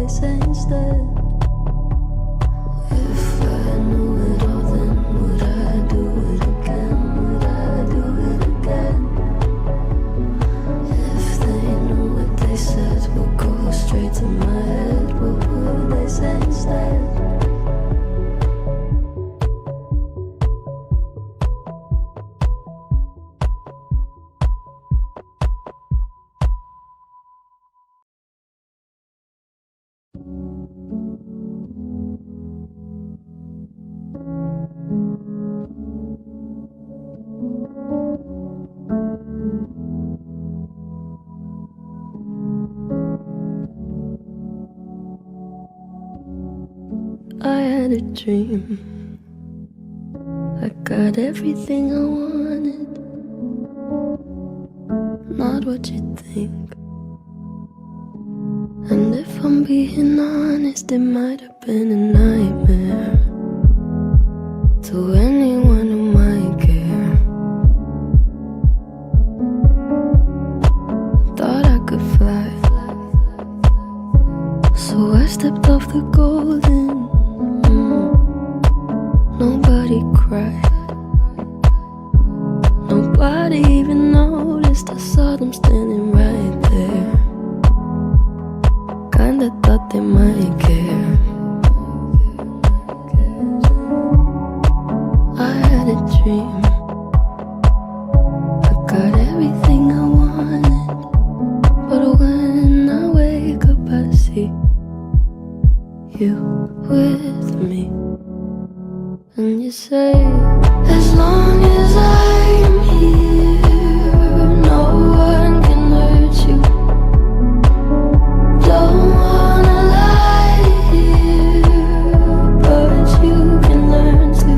they say instead? If I knew it all, then would I do it again? Would I do it again? If they knew what they said would go straight to my head, what would they say instead? I had a dream. I got everything I wanted, not what you think. And if I'm being honest, it might have been a nightmare to anyone who might care. Thought I could fly, so I stepped off the golden. Nobody cried, nobody even noticed. I saw them standing right there. Kinda thought they might care. I had a dream. I got everything I wanted, but when I wake up I see you with me. And you say, as long as I'm here, no one can hurt you. Don't wanna lie here, but you can learn to.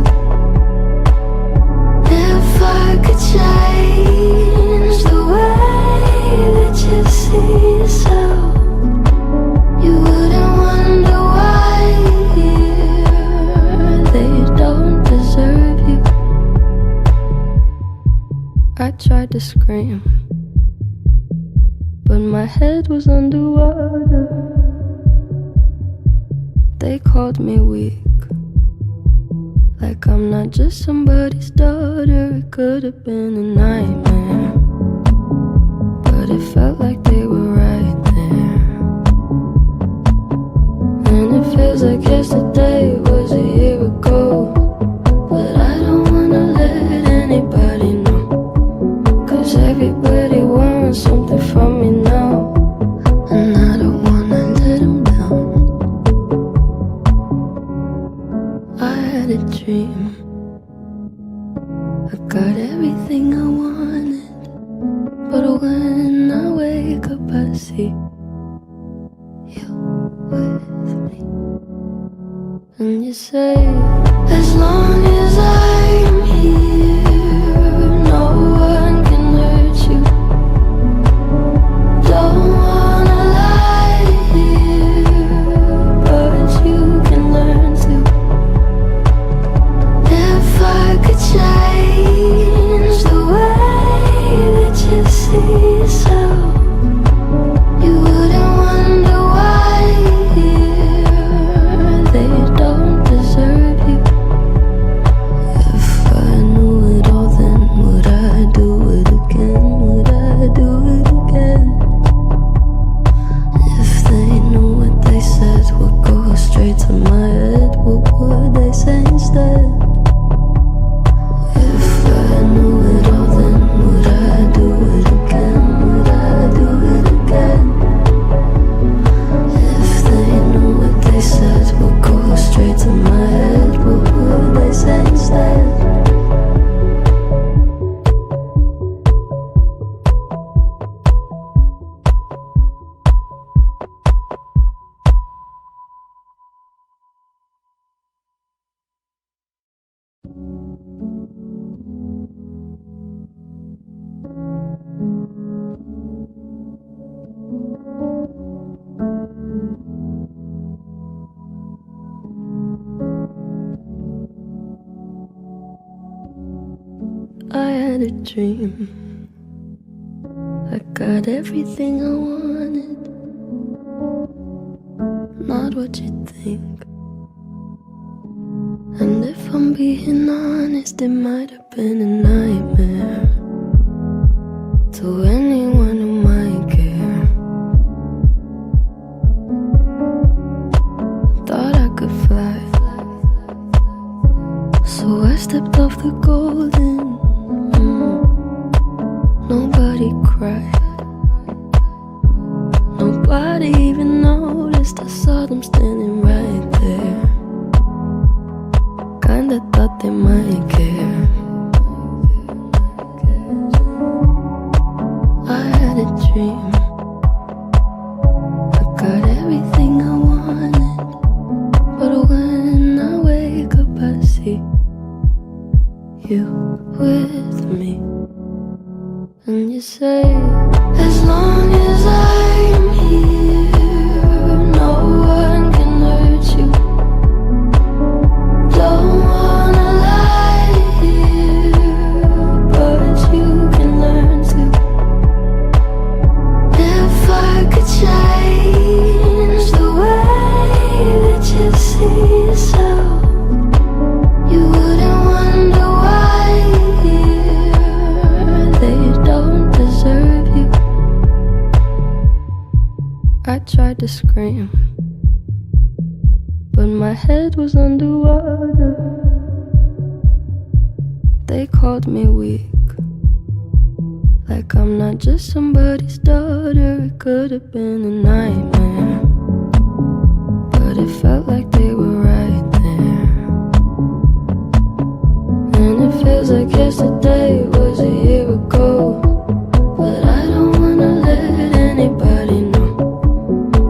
If I could change the way that you see yourself, you wouldn't wonder why they don't deserve you. I tried to scream, but my head was underwater. They called me weak, like I'm not just somebody's daughter. It could have been a nightmare, but it felt like they were right there. And it feels like yesterday was a year ago, but I don't wanna let anybody know, 'cause everybody wants something from me now, and I don't wanna let them down. I had a dream. I got everything I wanted, but when I wake up I see you with me. And you say, as long as I'm here, no one can hurt you. Don't wanna lie here, but you can learn to. If I could change the way that you see yourself, you wouldn't wonder why they don't deserve you. If I knew it all, then would I do it again? Would I do it again? If they knew what they said would go straight to my head, what would they say instead? If I knew it all, then would I do it again? Would I do it again? If they knew what they said would go straight to my head, what would they say instead? I had a dream. I got everything I wanted, not what you think. And if I'm being honest, it might have been a nightmare to anyone who might care. Thought I could fly, so I stepped off the golden. Nobody cried, nobody even noticed. I saw them standing right there. Kinda thought they might care. I had a dream, I got everything I wanted, but when I wake up I see you with me. And you say, as long as I'm here, no one can hurt you. Don't wanna lie here, but you can learn to. If I could change the way that you see yourself, you wouldn't wonder why they don't deserve you. I tried to scream, but my head was underwater. They called me weak, like I'm not just somebody's daughter. It could have been a nightmare, but it felt like they were right there. And it feels like yesterday was a year ago, but I don't wanna let anybody know,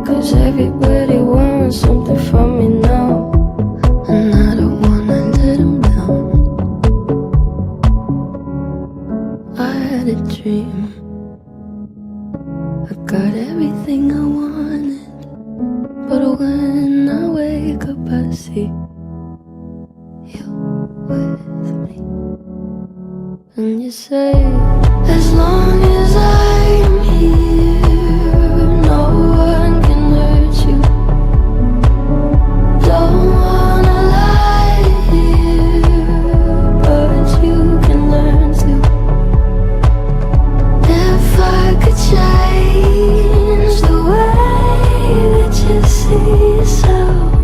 'cause everybody wants something from me now, and I don't wanna let them down. I had a dream, I got everything I wanted, but when I wake up I see you with me. And you say, as long as I'm here, no one can hurt you. Don't wanna lie here, but you can learn to. If I could change the way that you see yourself,